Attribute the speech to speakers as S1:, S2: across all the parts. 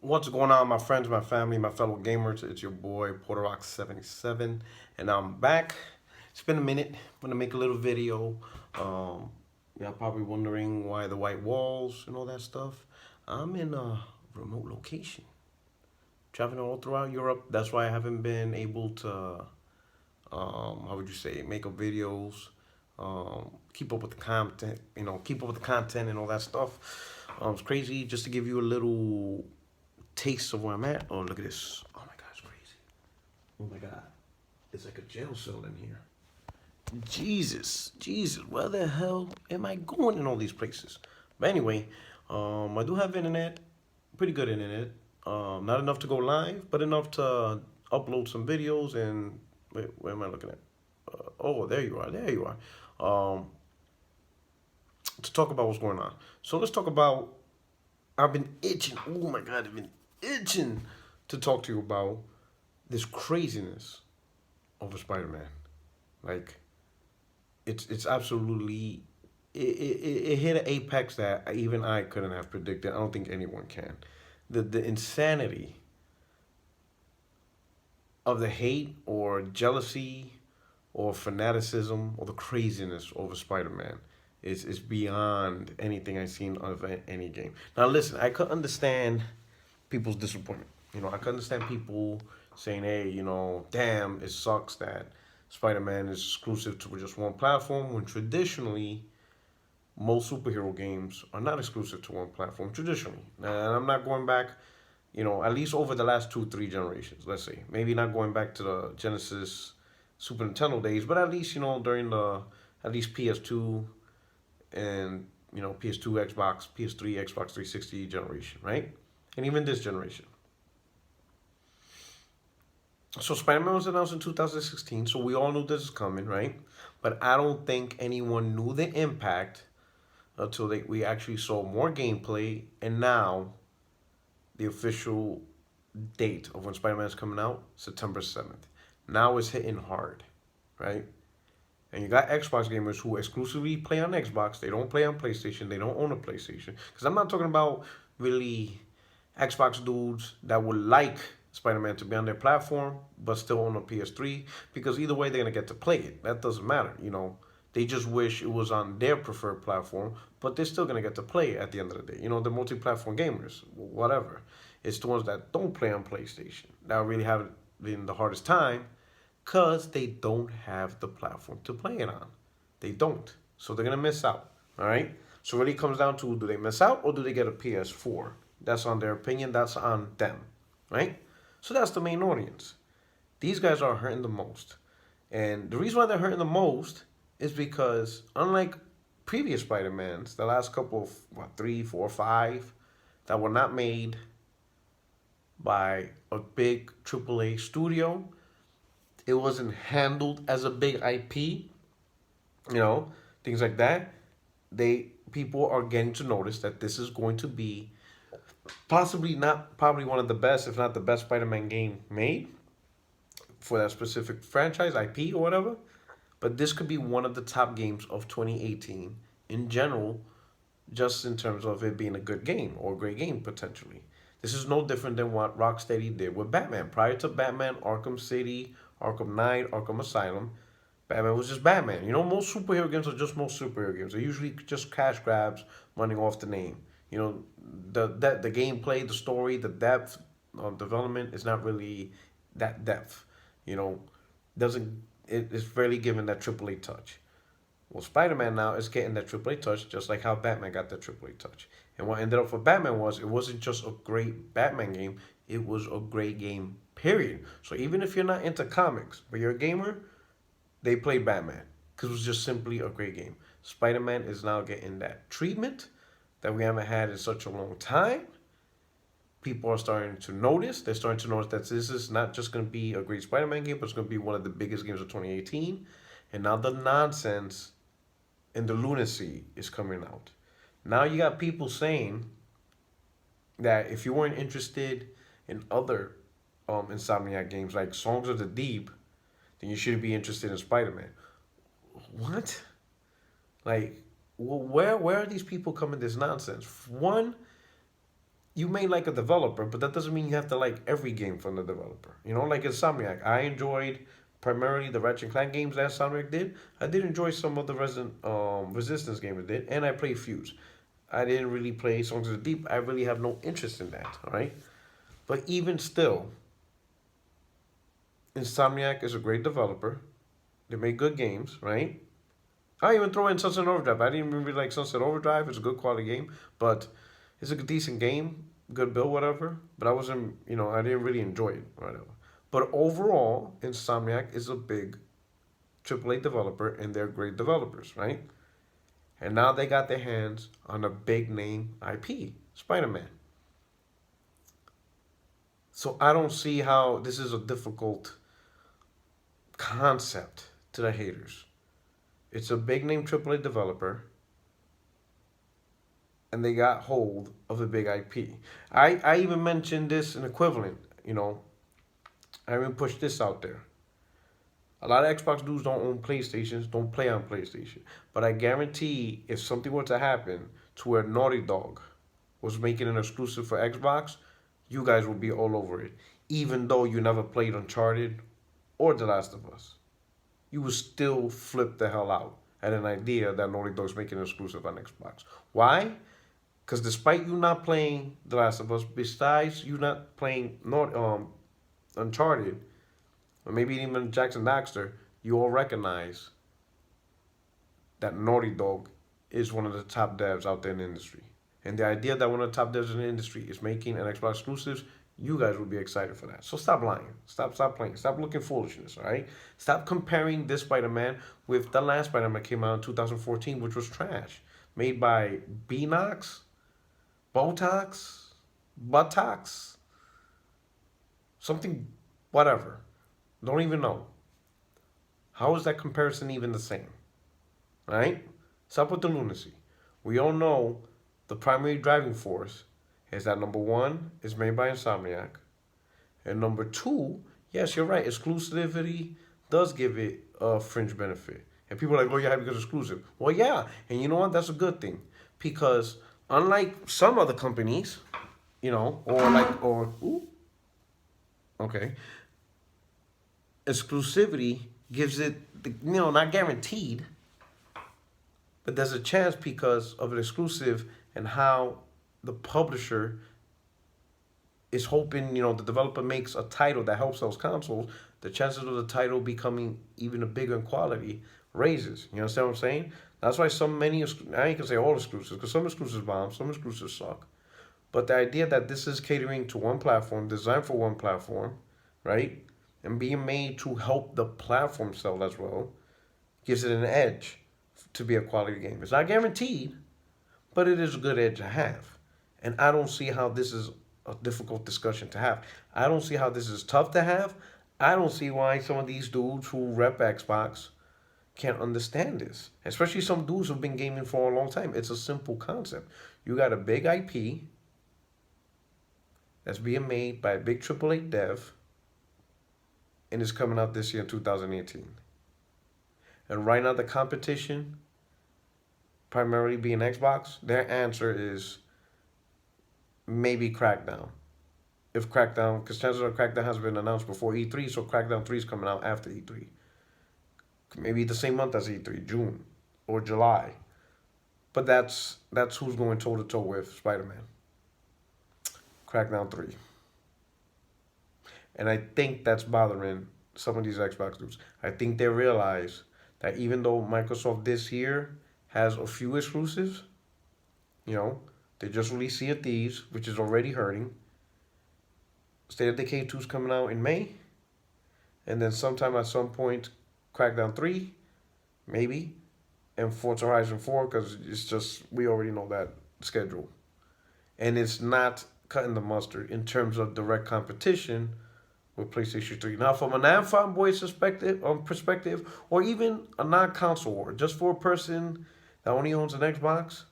S1: What's going on, my friends, my family, my fellow gamers? It's your boy PorterRock77, and I'm back. It's been a minute. I'm gonna make a little video. Y'all probably wondering why the white walls and all that stuff. I'm in a remote location, traveling all throughout Europe. That's why I haven't been able to, how would you say, make up videos, keep up with the content, keep up with the content and all that stuff. It's crazy. Just to give you a little taste of where I'm at. Oh, look at this. Oh my God, it's crazy. Oh my God. It's like a jail cell in here. Jesus, where the hell am I going in all these places? But anyway, I do have internet, pretty good internet. Not enough to go live, but enough to upload some videos and, wait, where am I looking at? Oh, there you are. To talk about what's going on. So let's talk about, I've been itching, oh my God, I've been itching to talk to you about this craziness over Spider-Man. Like, it's absolutely it hit an apex that even I couldn't have predicted. I don't think anyone can. The insanity of the hate or jealousy or fanaticism or the craziness over Spider-Man is beyond anything I've seen of any game. Now listen, I could understand people's disappointment. I could understand people saying, hey, damn, it sucks that Spider-Man is exclusive to just one platform when traditionally most superhero games are not exclusive to one platform traditionally. And I'm not going back, at least over the last 2, 3 generations, let's say. Maybe not going back to the Genesis, Super Nintendo days, but at least, during the, at least PS2 and, PS2, Xbox, PS3, Xbox 360 generation, right? And even this generation. So Spider-Man was announced in 2016, so we all knew this is coming, right? But I don't think anyone knew the impact until we actually saw more gameplay, and now the official date of when Spider-Man is coming out, September 7th. Now it's hitting hard, right? And you got Xbox gamers who exclusively play on Xbox. They don't play on PlayStation. They don't own a PlayStation. Because I'm not talking about really Xbox dudes that would like Spider-Man to be on their platform, but still own a PS3. Because either way, they're going to get to play it. That doesn't matter, They just wish it was on their preferred platform, but they're still going to get to play it at the end of the day. The multi-platform gamers, whatever. It's the ones that don't play on PlayStation that really have been the hardest time because they don't have the platform to play it on. They don't. So they're going to miss out. All right? So it really comes down to, do they miss out or do they get a PS4? That's on their opinion. That's on them. Right? So that's the main audience. These guys are hurting the most. And the reason why they're hurting the most is because, unlike previous Spider-Mans, the last couple of, 3, 4, 5, that were not made by a big AAA studio, it wasn't handled as a big IP, things like that. People are getting to notice that this is going to be probably one of the best, if not the best Spider-Man game made for that specific franchise, IP, or whatever. But this could be one of the top games of 2018 in general, just in terms of it being a good game or a great game potentially. This is no different than what Rocksteady did with Batman. Prior to Batman, Arkham City, Arkham Knight, Arkham Asylum, Batman was just Batman. Most superhero games are just most superhero games. They're usually just cash grabs running off the name. The gameplay, the story, the depth of development is not really that depth. Doesn't it's rarely given that AAA touch. Well, Spider-Man now is getting that AAA touch, just like how Batman got that AAA touch. And what ended up for Batman was, it wasn't just a great Batman game, it was a great game, period. So even if you're not into comics, but you're a gamer, they play Batman, because it was just simply a great game. Spider-Man is now getting that treatment that we haven't had in such a long time. People are starting to notice. They're starting to notice that this is not just going to be a great Spider-Man game, but it's going to be one of the biggest games of 2018. And now the nonsense and the lunacy is coming out. Now you got people saying that if you weren't interested in other Insomniac games like Songs of the Deep, then you shouldn't be interested in Spider-Man. What? Like, where are these people coming this nonsense? One, you may like a developer, but that doesn't mean you have to like every game from the developer. You know, like Insomniac. I enjoyed primarily the Ratchet and Clank games that Insomniac did. I did enjoy some of the Resistance games it did, and I played Fuse. I didn't really play Songs of the Deep. I really have no interest in that, all right? But even still, Insomniac is a great developer. They make good games, right? I even throw in Sunset Overdrive. I didn't even really like Sunset Overdrive. It's a good quality game, but it's a decent game, good build, whatever. But I wasn't, I didn't really enjoy it, whatever. But overall, Insomniac is a big AAA developer, and they're great developers, right? And now they got their hands on a big name IP, Spider-Man. So I don't see how this is a difficult concept to the haters. It's a big name AAA developer, and they got hold of a big IP. I even mentioned this an equivalent, I even pushed this out there. A lot of Xbox dudes don't own PlayStations, don't play on PlayStation. But I guarantee if something were to happen to where Naughty Dog was making an exclusive for Xbox, you guys would be all over it. Even though you never played Uncharted or The Last of Us, you would still flip the hell out at an idea that Naughty Dog's making an exclusive on Xbox. Why? Because despite you not playing The Last of Us, besides you not playing Uncharted, or maybe even Jackson Daxter, you all recognize that Naughty Dog is one of the top devs out there in the industry. And the idea that one of the top devs in the industry is making an Xbox exclusives, you guys would be excited for that. So stop lying. Stop playing. Stop looking foolishness, all right? Stop comparing this Spider-Man with the last Spider-Man that came out in 2014, which was trash. Made by Beanox, Botox, Buttocks, something, whatever. Don't even know. How is that comparison even the same? Right? Stop with the lunacy. We all know the primary driving force is that number one is made by Insomniac. And number two, yes, you're right, exclusivity does give it a fringe benefit. And people are like, oh, yeah, because it's exclusive. Well, yeah. And you know what? That's a good thing. Because unlike some other companies, okay, exclusivity gives it, not guaranteed, but there's a chance because of an exclusive and how the publisher is hoping, the developer makes a title that helps those consoles, the chances of the title becoming even a bigger in quality raises. You understand what I'm saying? That's why I ain't gonna say all exclusives, because some exclusives bomb, some exclusives suck. But the idea that this is catering to one platform, designed for one platform, right? And being made to help the platform sell as well, gives it an edge to be a quality game. It's not guaranteed, but it is a good edge to have. And I don't see how this is a difficult discussion to have. I don't see how this is tough to have. I don't see why some of these dudes who rep Xbox can't understand this. Especially some dudes who've been gaming for a long time. It's a simple concept. You got a big IP that's being made by a big AAA dev, and it's coming out this year in 2018. And right now the competition, primarily being Xbox, their answer is maybe Crackdown. If Crackdown, because chances are Crackdown has been announced before E3, so Crackdown 3 is coming out after E3. Maybe the same month as E3, June or July. But that's who's going toe to toe with Spider-Man. Crackdown 3. And I think that's bothering some of these Xbox dudes. I think they realize that even though Microsoft this year has a few exclusives, they just released Sea of Thieves, which is already hurting. State of Decay 2 is coming out in May. And then sometime at some point, Crackdown 3, maybe. And Forza Horizon 4, because it's just, we already know that schedule. And it's not cutting the mustard in terms of direct competition with PlayStation 3. Now, from a non-fanboy perspective, or even a non-console war, just for a person that only owns an Xbox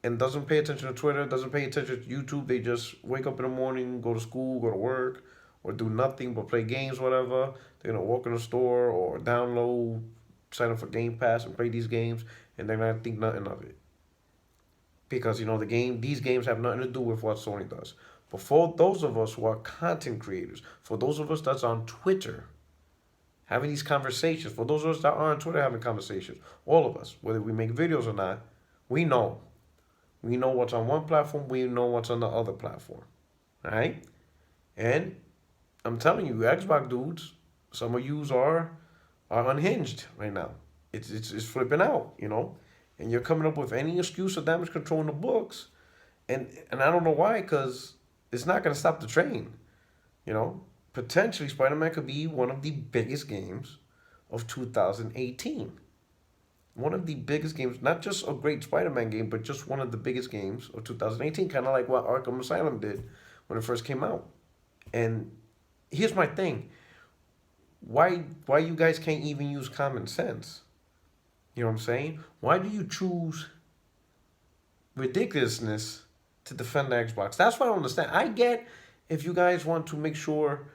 S1: and doesn't pay attention to Twitter, doesn't pay attention to YouTube, they just wake up in the morning, go to school, go to work, or do nothing but play games, whatever. They're going to walk in the store or download, sign up for Game Pass and play these games, and they're going to think nothing of it. because these games have nothing to do with what Sony does. But for those of us who are content creators, for those of us that's on Twitter having these conversations, for those of us that are on Twitter having conversations, all of us, whether we make videos or not, we know. We know what's on one platform, we know what's on the other platform. All right? And I'm telling you, Xbox dudes, some of yous are unhinged right now. It's flipping out. And you're coming up with any excuse of damage control in the books. And I don't know why, because it's not gonna stop the train. You know? Potentially Spider-Man could be one of the biggest games of 2018. One of the biggest games, not just a great Spider-Man game, but just one of the biggest games of 2018, kind of like what Arkham Asylum did when it first came out. And here's my thing. Why you guys can't even use common sense? You know what I'm saying? Why do you choose ridiculousness to defend the Xbox? That's what I don't understand. I get if you guys want to make sure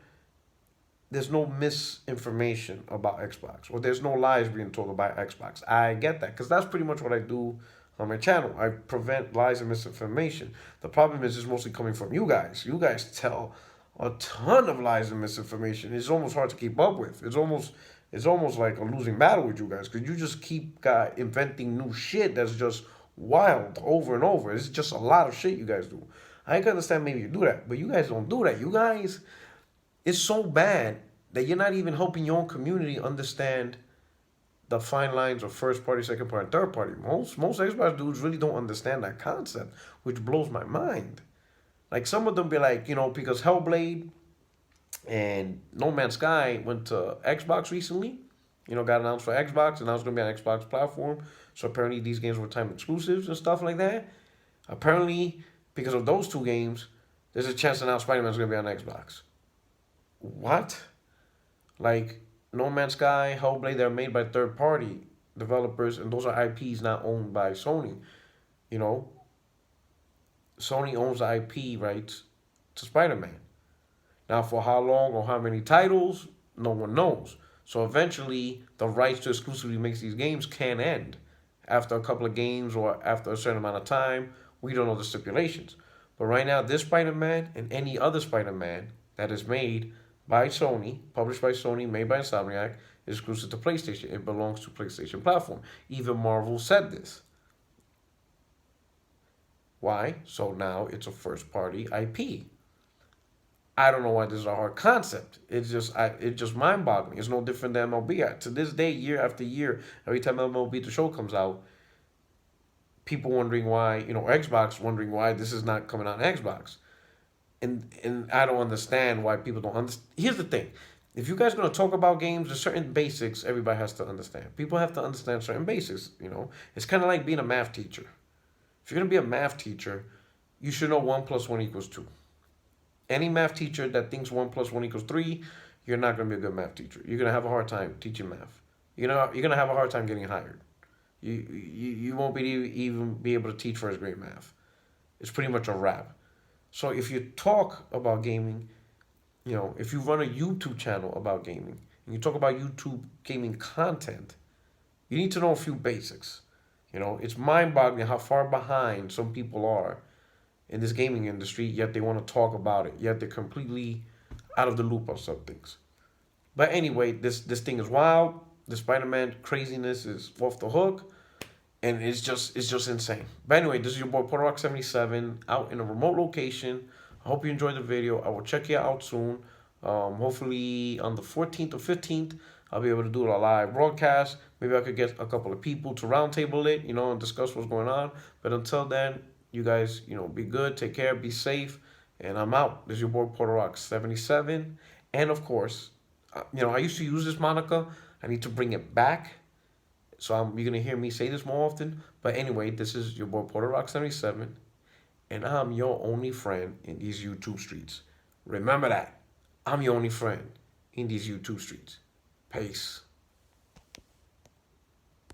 S1: there's no misinformation about Xbox or there's no lies being told about Xbox. I get that because that's pretty much what I do on my channel. I prevent lies and misinformation. The problem is it's mostly coming from you guys. You guys tell a ton of lies and misinformation. It's almost hard to keep up with. It's almost like a losing battle with you guys because you just keep inventing new shit that's just wild over and over. It's just a lot of shit you guys do. I can understand maybe you do that, but you guys don't do that. You guys, it's so bad that you're not even helping your own community understand the fine lines of first party, second party, and third party. Most Xbox dudes really don't understand that concept, which blows my mind. Like some of them be like, because Hellblade and No Man's Sky went to Xbox recently, got announced for Xbox, and now it's gonna be on Xbox platform. So apparently these games were time exclusives and stuff like that. Apparently, because of those two games, there's a chance that now Spider-Man's gonna be on Xbox. What? Like No Man's Sky, Hellblade, they're made by third party developers, and those are IPs not owned by Sony. You know, Sony owns the IP rights to Spider-Man. Now, for how long or how many titles, no one knows. So eventually, the rights to exclusively make these games can end after a couple of games or after a certain amount of time. We don't know the stipulations. But right now, this Spider-Man and any other Spider-Man that is made by Sony, published by Sony, made by Insomniac, is exclusive to PlayStation. It belongs to PlayStation platform. Even Marvel said this. Why? So now it's a first-party IP. I don't know why this is a hard concept. It's just mind-boggling. It's no different than MLB. To this day, year after year, every time MLB The Show comes out, people wondering why, Xbox wondering why this is not coming on Xbox. And I don't understand why people don't understand. Here's the thing. If you guys are going to talk about games, there's certain basics everybody has to understand. People have to understand certain basics. It's kind of like being a math teacher. If you're going to be a math teacher, you should know 1 plus 1 equals 2. Any math teacher that thinks 1 plus 1 equals 3, you're not going to be a good math teacher. You're going to have a hard time teaching math. You're going to have a hard time getting hired. You won't even be able to teach first grade math. It's pretty much a wrap. So if you talk about gaming, if you run a YouTube channel about gaming, and you talk about YouTube gaming content, you need to know a few basics. It's mind-boggling how far behind some people are in this gaming industry, yet they want to talk about it, yet they're completely out of the loop on some things. But anyway, this thing is wild. The Spider-Man craziness is off the hook, and it's just insane. But anyway, this is your boy PorterRock77 out in a remote location. I hope you enjoyed the video. I will check you out soon. Hopefully on the 14th or 15th, I'll be able to do a live broadcast. Maybe I could get a couple of people to roundtable it, and discuss what's going on. But until then, you guys, be good, take care, be safe, and I'm out. This is your boy PorterRock77. And of course, I used to use this moniker. I need to bring it back. So you're going to hear me say this more often. But anyway, this is your boy PorterRock77. And I'm your only friend in these YouTube streets. Remember that. I'm your only friend in these YouTube streets. Peace.